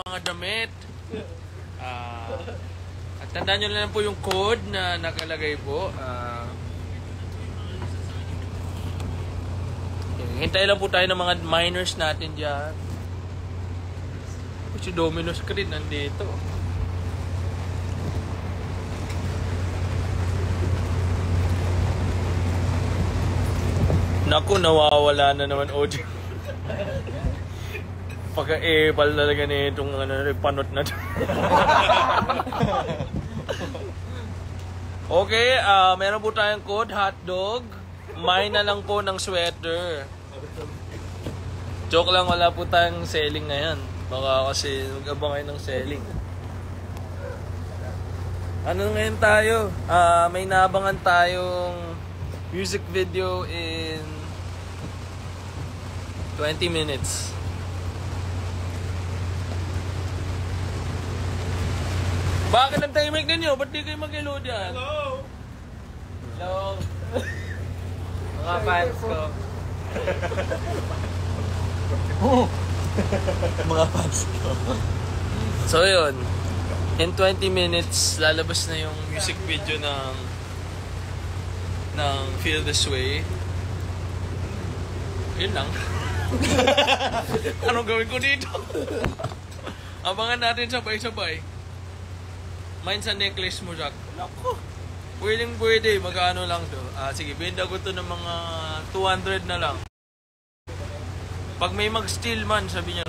mga damit. At tandaan nyo lang po yung code na nakalagay po. Hintay lang po tayo ng mga miners natin dyan. Si Domino Screen nandito. Naku, nawawala na naman audio. Pagka-epal talaga na itong panot na to. Okay, meron po tayong code, hotdog. Mine na lang po ng sweater. Joke lang, wala po tayong selling ngayon. Baka kasi mag-abang kayo ng selling. Ano ngayon tayo? May naabangan tayong music video in 20 minutes. Bakit ang timing ninyo? Ba't di kayo mag-hello dyan? Hello! Hello! Mga fans ko. Mga fans ko. So yun, in 20 minutes, lalabas na yung music video ng Feel This Way. Yun lang. Anong gawin ko dito? Abangan natin sabay-sabay. Mine sa necklace mo, Jack. Naku. Pwede. Magkano lang to? Sige, benda ko to ng mga 200 na lang. Pag may mag-steal man, sabi niya,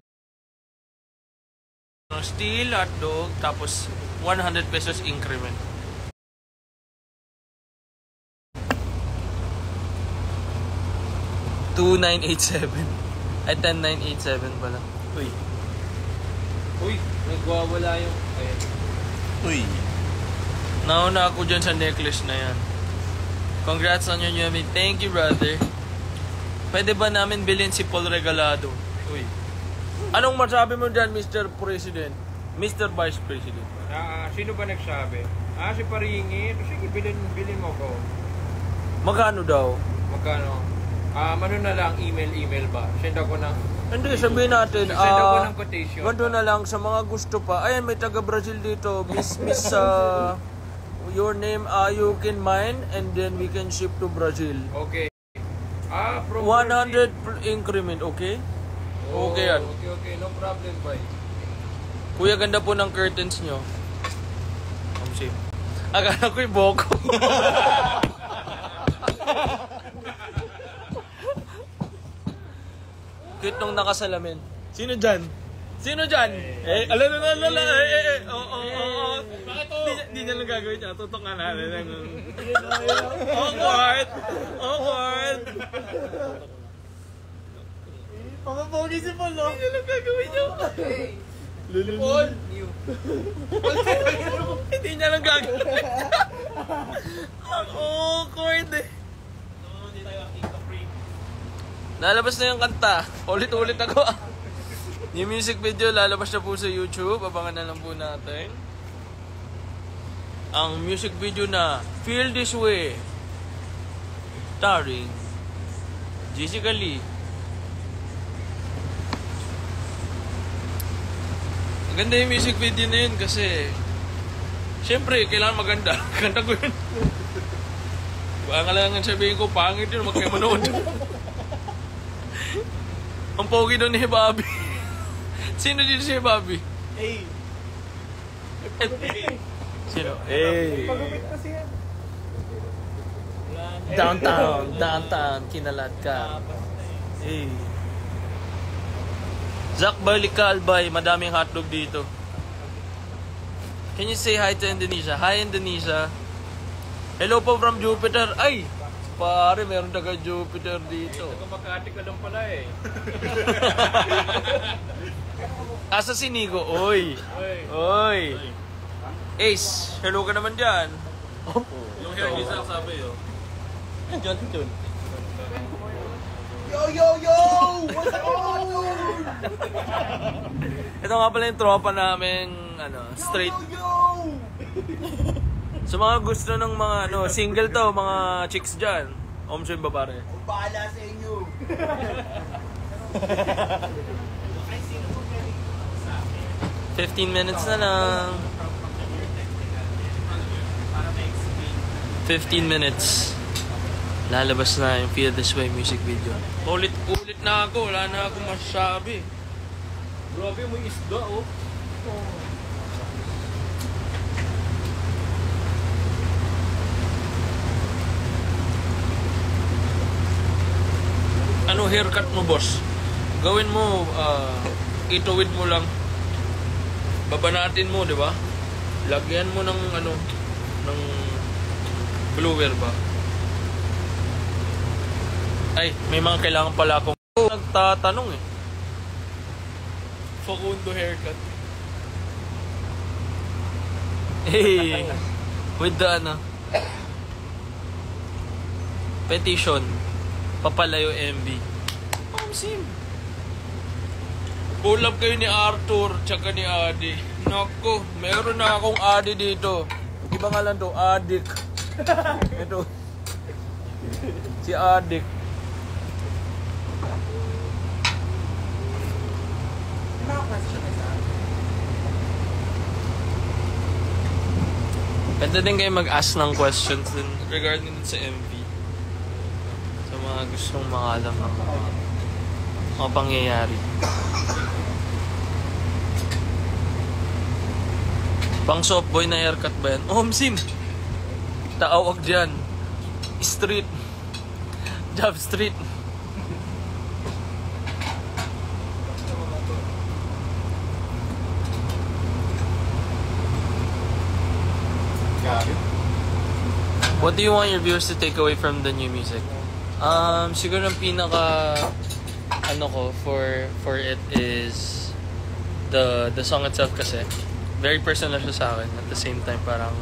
steal, hotdog, tapos 100 pesos increment. $2,987. Ay, $10,987 pala. Uy, nagwawala yung... Uy. Nauna ako dyan sa necklace na yan. Congrats on your new meet. Thank you, brother. Pwede ba namin bilhin si Paul Regalado? Uy. Anong masabi mo dyan, Mr. President? Mr. Vice President? Sino ba nagsabi? Si Paringi. Sige, bilhin mo ko. Magkano daw? Magkano? Ano na lang, email ba? Send ako ng... Hindi, sabihin natin, Send ako ng quotation. ganito na lang, sa mga gusto pa. Ayan, may taga-Brazil dito. Miss, your name, you can mine, and then we can ship to Brazil. Okay. From 100 increment, okay? Oh, Okay yan. Okay, no problem, boy. Kuya, ganda po ng curtains nyo. Akala ko yung boko. Cute nung nakasalamin. Sino dyan? Alala. Bakit to? Di niya lang gagawin niya. Tutok nga natin. Awkward. Pamapogi si Paul, no? Di niya lang gagawin niya. Si Paul! Hindi niya lang gagawin. Ang awkward eh. Hindi tayo free. Lalabas na yung kanta. Ulit-ulit ako. Yung music video lalabas na po sa YouTube. Abangan na lang po natin. Ang music video na Feel This Way, starring Jessica Lee. Maganda yung music video na yun kasi syempre, kailangan maganda. Kanta ko yun. Baka lang sabihin ko, pangit yun, magkayo manood. Ang pogi doon ni Bobby. Sino dito si Bobby? Hey! Sino? Hey! Pagupit kasi yan. Downtown, kinalat ka. Hey. Zach, balik ka, Albay. Madaming hotdog dito. Can you say hi to Indonesia? Hi, Indonesia. Hello po from Jupiter. Ay! Pare, meron taga Jupiter dito. Makati ka lang pala eh. Asa si Nigo? Oy! Ace, hello ka naman dyan. Yung hair ni Zach sabi yun. John. Yo! What's on? Ito nga pala yung tropa namin, straight. Sa mga gusto ng mga, single to, mga chicks dyan. Omso yung babare. Bahala sa inyo. 15 minutes na lang. 15 minutes. Lalabas na yung Feel This Way music video. Ulit-ulit na ako. Wala na akong masasabi. Grabe mo isda, oh. Ano haircut mo, boss? Gawin mo, ituwid mo lang. Babanatin mo, di ba? Lagyan mo ng ano, ng blower ba? Ay, may mga kailangan pala akong nagtatanong eh. Facundo haircut. Hey, with the ano, petition. Papalayo MB. Sim. Collab kayo ni Arthur tsaka ni Adi. Nako, meron na akong Adi dito. Iba nga lang to, Adik. Ito. Si Adik. Pwede din kayo mag-ask ng questions din regarding din sa MV. Sa mga gustong makalam ng mga pangyayari. Pang softboy na haircut ba yan? Oh, Sim! Taawag dyan. Street. Job street. What do you want your viewers to take away from the new music? Siguro ang pinaka ano ko for it is the song itself kasi very personal siya sa akin. At the same time parang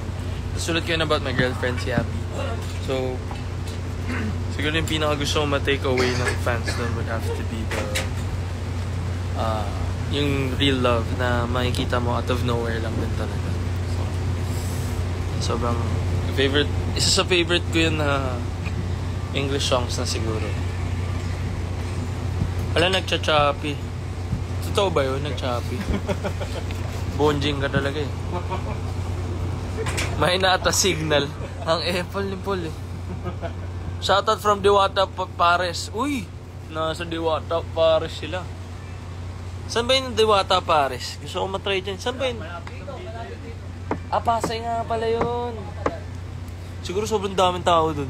nasulat ko yun about my girlfriend si Abby. So siguro yung pinaka gusto ko ma-take away ng fans doon would have to be the yung real love na makikita mo out of nowhere lang din talaga. So, sobrang isa sa favorite ko yun na English songs na siguro. Wala, nagcha-choppy. Totoo ba yun? Nag-choppy? Bonjing ka talaga eh. May naata signal. Ang Apple ni Paul eh. Shoutout from Diwata Pares. Uy! Nasa Diwata Pares sila. Saan ba yun Diwata Pares? Gusto ko matry dyan. Saan ba yun? Pasay nga pala yun. Siguro sobrang daming tao dun.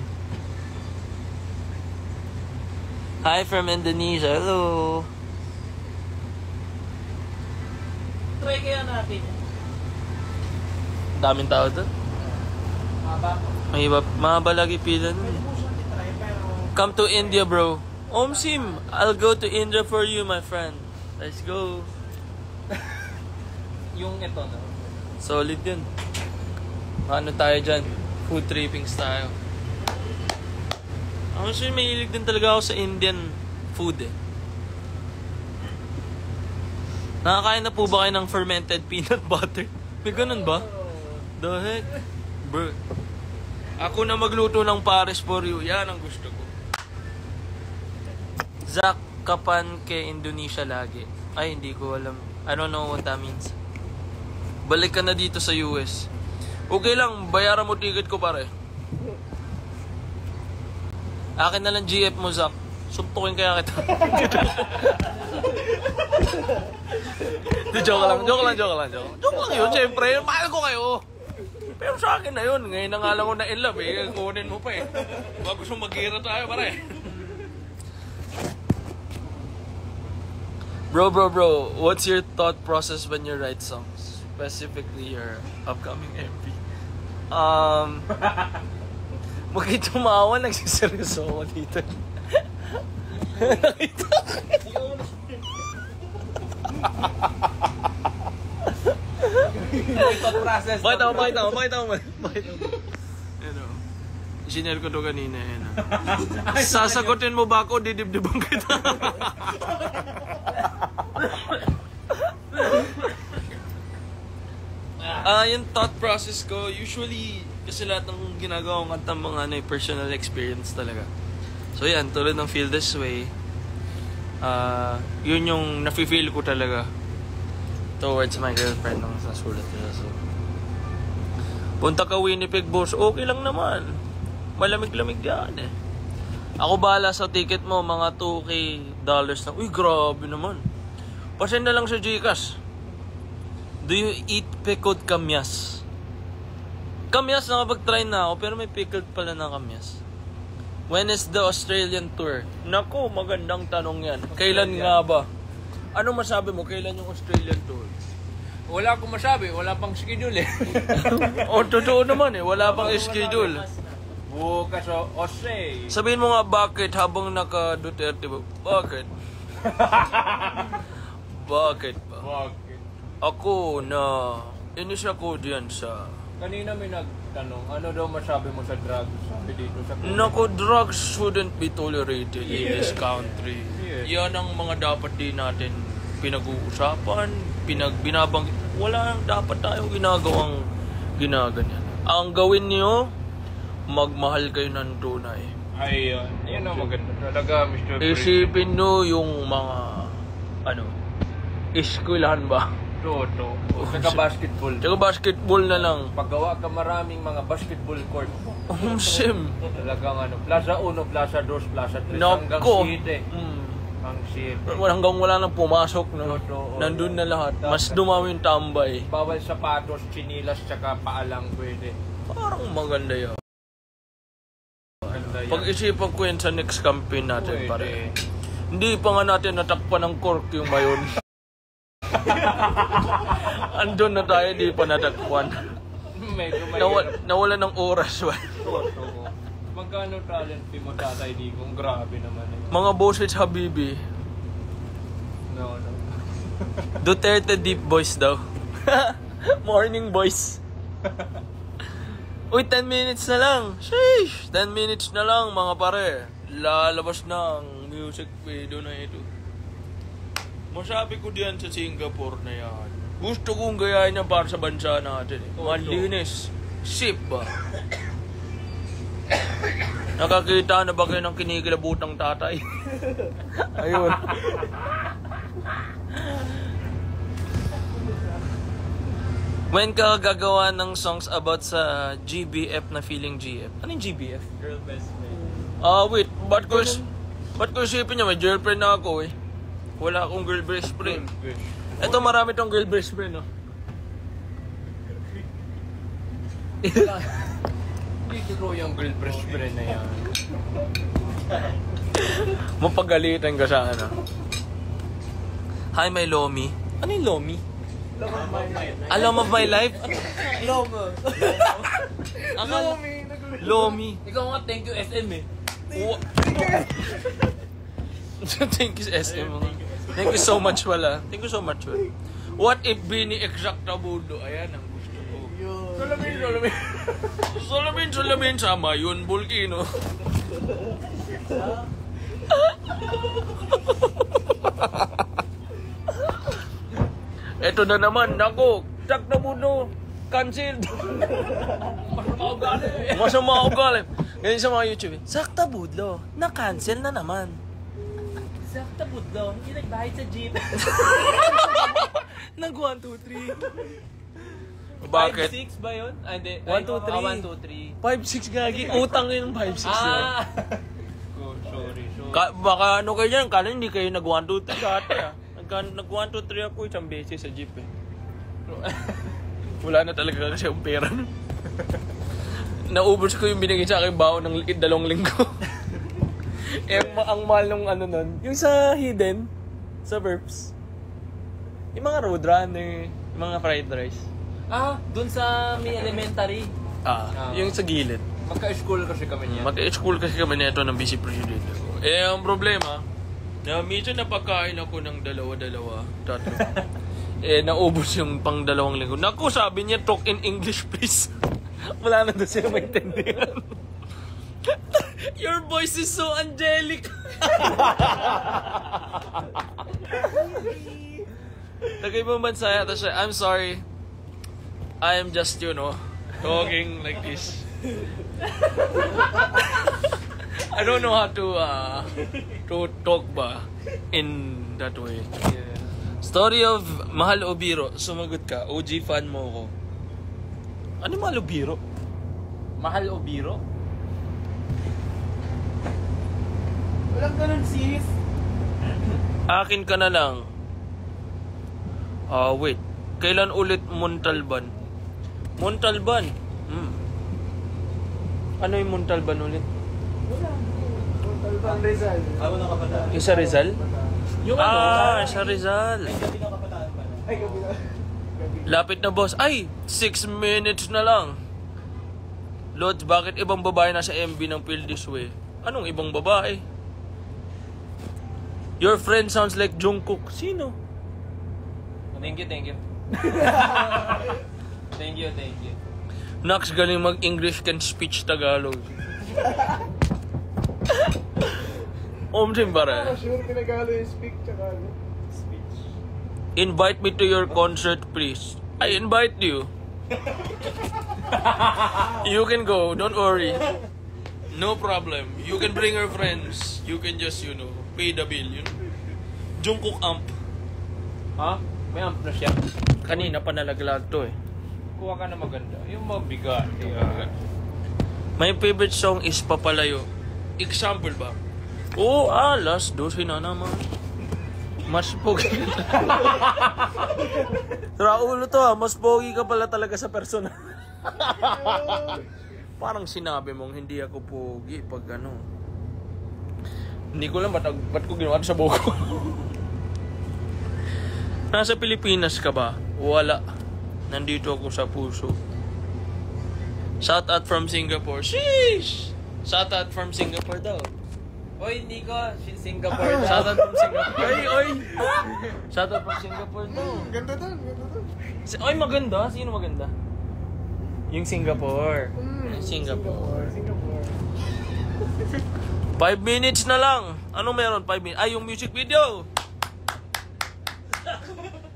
Hi from Indonesia. Hello. Try kaya natin. Daming tao dun. Mahaba lagi pila nun. Come to India, bro. Sim, I'll go to India for you, my friend. Let's go. Yung ito, no? Solid yun. Ano tayo dyan? Food trippings tayo. Actually, mahilig din talaga ako sa Indian food eh. Nakakain na po ba kayo ng fermented peanut butter? May ganun ba? The heck? Bro. Ako na magluto ng pares for you. Yan ang gusto ko. Zach, kapan ke Indonesia lagi? Ay, hindi ko alam. I don't know what that means. Balik ka na dito sa US. Okay lang, bayaran mo ticket ko pare. Akin na lang GF mo, Zach. Suntukin kaya kita. Joke lang yun, syempre. Mahal ko kayo. Pero sa akin na yun. Ngayon na nga lang ko na in love eh. Kunin mo pa eh. Baka gusto mag-gira tayo pare. Bro, what's your thought process when you write songs? Specifically your upcoming MV. Bakit tumawa? Nagsiseryoso ako dito. Nakita ko. Pakita mo. Engineer ko to kanina. Sasagutin mo ba ako? Didibdibang kita. Yung thought process ko, usually, kasi lahat ng ginagawa kong kanta mga personal experience talaga. So yan, tulad ng Feel This Way, yun yung nafe-feel ko talaga. Towards my girlfriend nung nasulat nila. So, punta ka Winnipeg, boss. Okay lang naman. Malamig-lamig yan eh. Ako bahala sa ticket mo, mga $2K na. Uy, grabe naman. Pasend na lang sa Gcash. Do you eat pickled kamyas? Kamyas, nakapag-try na ako, pero may pickled pala na kamyas. When is the Australian tour? Nako, magandang tanong yan. Kailan nga ba? Ano masabi mo, kailan yung Australian tour? Wala akong masabi, wala pang schedule eh. O, totoo naman eh, wala pang schedule. Bukas o Ose. Sabihin mo nga bakit habang naka-Duterte ba? Bakit? Bakit ba? Bakit? Ako na inis ako diyan sa... Kanina may nagtanong, ano daw masabi mo sa drugs? Sabi dito sa Nako, drugs shouldn't be tolerated in this country. Yeah. Yan ang mga dapat din natin pinag-uusapan, binabanggit. Wala nang dapat tayo ginagawang ginaganyan. Ang gawin niyo, magmahal kayo ng tunay. Ayun, yan ang maganda. Talaga, Mr. Isipin nyo yung mga, eskwelahan ba? Toto. Saka basketball. Tsaka basketball na lang. Paggawa ka maraming mga basketball court. Sim. Talagang Plaza 1, Plaza 2, Plaza 3, hanggang Nako. 7. Ang 7. Hanggang wala nang pumasok, no? Totoo. Nandun na lahat. Mas dumami yung tambay. Bawal sapatos, chinilas, tsaka paalang pwede. Parang maganda yun. Maganda yan. Pag-isipan ko yun sa next campaign natin, Pwede. pare. Hindi pa nga natin natakpan ng cork yung mayon. Andun na tayo, di pa natakpan. Medyo mahirap. Nawala ng oras. Totoo. Magkano talent fee mo, Tatay Digong? Grabe naman eh. Mga boses Habibi. No. Duterte deep voice daw. Morning voice. Uy, 10 minutes na lang. Sheesh! 10 minutes na lang, mga pare. Lalabas na ang music video na ito. Masabi ko diyan sa Singapore na yan. Gusto kong gayahin na para sa bansa natin. Malinis. Sip ba? Nakakita na ba kayo ng kinikilabutang tatay? Ayun. When ka gagawa ng songs about sa GBF na feeling GF? Ano yung GBF? Girl best friend. Wait. Ba't ko isipin niya, may girlfriend na ako eh. Wala akong girl best friend. Ito marami tong girl best friend, no? Dito ko yung girl best friend na yan. Mapagalitan ka sa Hi, my Lomi. Ano yung Lomi? Love of my life? Lomo. Lomi. Ikaw nga, thank you SM eh. Thank you SM. Thank you so much wala. Thank you so much wala. What if Bini Exacta Budo? Ayan ang gusto ko. Salamin sama yun, Volcano. Eto na naman, nako, Exacta Budo, cancelled. Masama ugali. Ganyan sa mga YouTube. Exacta Budo, na-cancel na naman. Sakta budlo, hindi nagbayad sa jeep. Nag 1, 2, 3. Bakit? 5-6 ba yun? Ah, hindi. 1, 2, 3. 1, 2, 3. 5-6 gagi. Utang yun 5-6 yun. Sorry. Baka ano kayo dyan, kala hindi kayo nag 1, 2, 3 dati ah. Nag 1, 2, 3 ako isang beses sa jeep eh. Wala na talaga kasi yung pera. Naubos ko yung binigay sa akin baon ng 2 linggo. Ang mahal nung nun, yung sa Hidden, sa Burps. Yung mga road runner, yung mga fried rice. Dun sa may elementary. Yung sa gilid. Magka-school kasi kami niyan. Mag-school kasi kami nito ng busy president. Ang problema, na medyo napakain ako ng dalawa, tatlo. Naubos yung pang 2 linggo. Naku, sabi niya, talk in English please. Wala na doon siya maintindihan. Your voice is so angelic. Tagay mo man saya, tapos siya, I'm sorry. I am just, talking like this. I don't know how to talk ba in that way. Story of Mahal o Biro. Sumagot ka. OG fan mo ko. Ano yung Mahal o Biro? Mahal o biro? Walang ganun, sis. Akin ka na lang. Wait. Kailan ulit Montalban? Montalban? Ano yung Montalban ulit? Wala. Ang Rizal. Wala ka pala. Yung sa Rizal? Yung Sa Rizal. gabi na kapataan pala. Ay, gabi na. Lapit na, boss. Ay! 6 minutes na lang. Lods, bakit ibang babae nasa MB ng Feel This Way? Anong ibang babae? Your friend sounds like Jungkook. Sino? Thank you. Thank you. Nax, galing mag-English can speech Tagalog. Omsim pare. Sure, pinagalo yung speak tsaka ano. Speech. Invite me to your concert, please. I invite you. You can go, don't worry. No problem. You can bring your friends. You can just, pay the bill, Jungkook amp. Ha? May amp na siya. Kanina pa nalaglag to eh. Kuha ka na maganda. Yung mabigat. My favorite song is Papalayo. Example ba? Alas 12 na naman. Mas pogi. Raulo to mas pogi ka pala talaga sa personal. Parang sinabi mong hindi ako pogi pag ano. Hindi ko lang ba't ko ginawa sa buhok ko. Nasa Pilipinas ka ba? Wala. Nandito ako sa puso. Shout out from Singapore. Sheesh! Shout out from Singapore daw. Oy, hindi ko. Singapore. Shout out from Singapore. Oy! Shout out from Singapore daw. Ganda doon. Oy, maganda. Sino maganda? Yung Singapore. Singapore. 5 minutes na lang. Anong meron? 5 minutes. Ay, yung music video.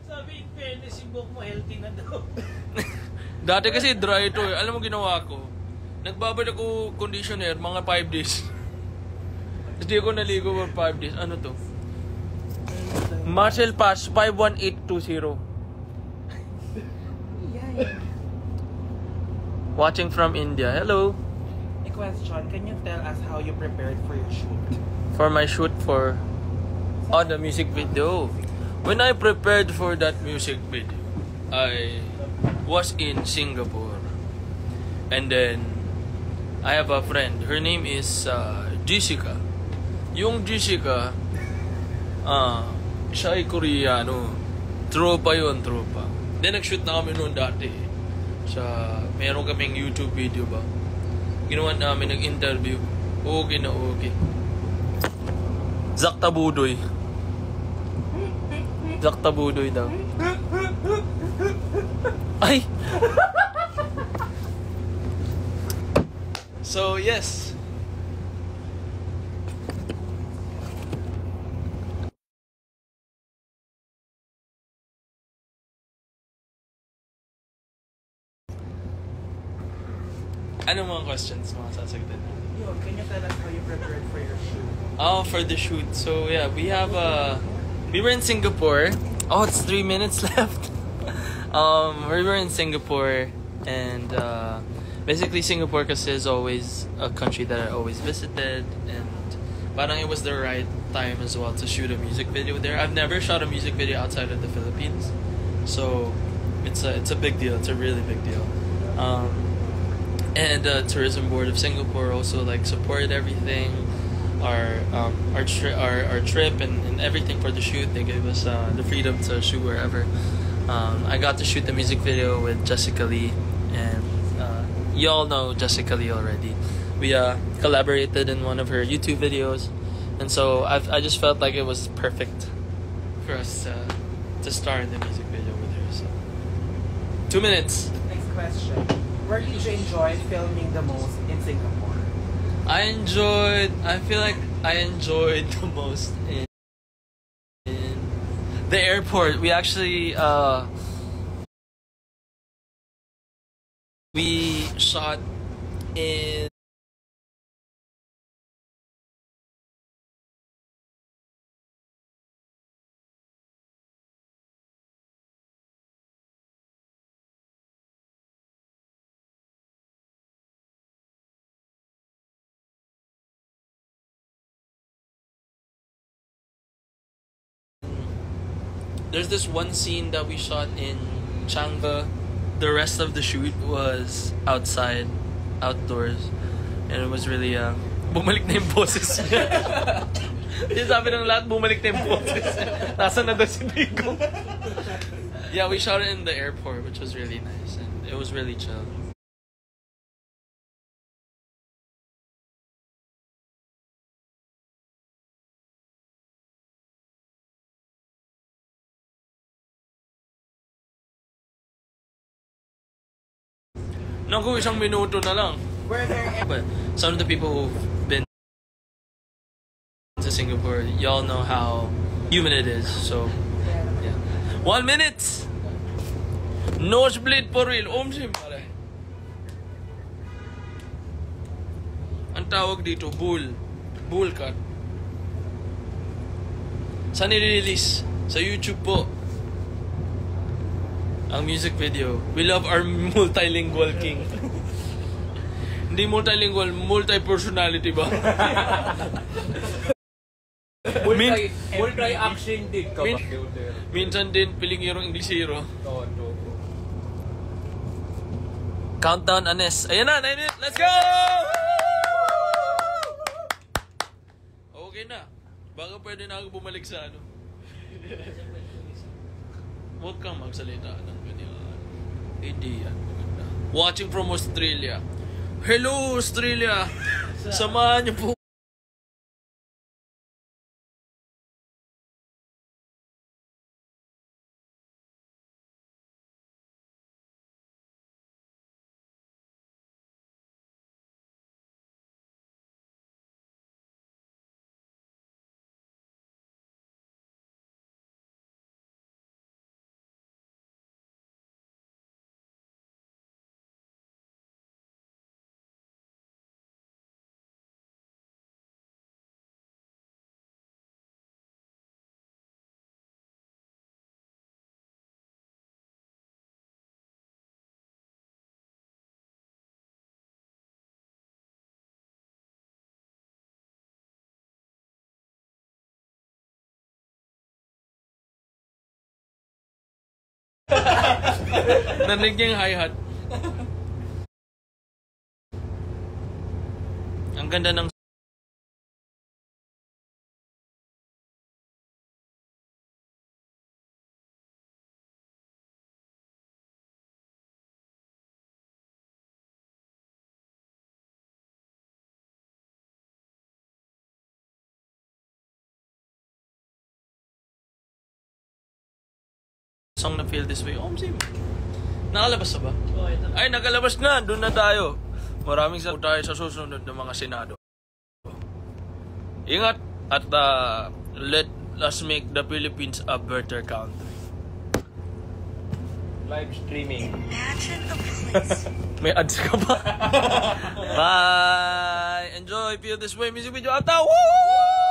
Sabi in fairness, yung buhok mo healthy na daw. Dati kasi dry ito eh. Alam mo ginawa ko? Nagbabad ako conditioner mga 5 days. Hindi ako naligo for 5 days. Ano to? Muscle Pass 51820. Watching from India. Hello. A question, can you tell us how you prepared for your shoot? For my shoot for the music video. When I prepared for that music video, I was in Singapore. And then I have a friend. Her name is Jessica. Yung Jessica, siya ay Koreano. Tropa yun, tropa. Then nag-shoot na kami noon dati. Meron kaming YouTube video ba? Ginawa namin, nag-interview. Okay na okay. Zakta Budoy. Zakta Budoy daw. Ay! So, yes. Ano mga questions mga sasagutin? Yo, can you tell us how you prepared for your shoot? For the shoot. So, yeah, we were in Singapore. Oh, it's 3 minutes left. We were in Singapore, and basically Singapore kasi is always a country that I always visited, and parang it was the right time as well to shoot a music video there. I've never shot a music video outside of the Philippines, so it's a big deal. It's a really big deal. And the tourism board of Singapore also like supported everything, our trip and everything for the shoot. They gave us the freedom to shoot wherever. I got to shoot the music video with Jessica Lee, and you all know Jessica Lee already. We collaborated in one of her YouTube videos, and so I just felt like it was perfect for us to star in the music video with her. So 2 minutes. Next question. Where did you enjoy filming the most in Singapore? I feel like I enjoyed the most in the airport. We actually we shot in there's this one scene that we shot in Changba. The rest of the shoot was outdoors. And it was really, bumalik na yung boses niya. Yung sabi ng lahat, bumalik na yung boses. Nasaan na daw si Bigo? Yeah, we shot it in the airport, which was really nice. And it was really chill. Naku, isang minuto na lang. Were there But some of the people who've been to Singapore, y'all know how humid it is. So, yeah. 1 minute! Nosebleed for real. Omsim pare. Ang tawag dito, bull. Bull cut. Saan nire-release? Sa YouTube po. Ang music video. We love our multilingual king. Hindi multilingual, multi-personality ba? Multi-action din ka ba? Minsan din, pilingirong Inglesero. Todo. Countdown, Anes. Ayan na, 9 minutes. Let's go! Okay na. Baka pwede na ako bumalik sa ano. Huwag kang magsalita ng ganyan. Hindi yan. Maganda. Watching from Australia. Hello, Australia! Samahan niyo po. Narinig niya yung hi-hat. Ang ganda ng song na Feel This Way. Omsim. Nakalabas na ba? Oh, ito. Ay, nakalabas na. Doon na tayo. Maraming salamat tayo sa susunod ng mga senado. Ingat at let us make the Philippines a better country. Live streaming. May ads ka ba? Bye! Enjoy Feel This Way music video. Ata! Woo!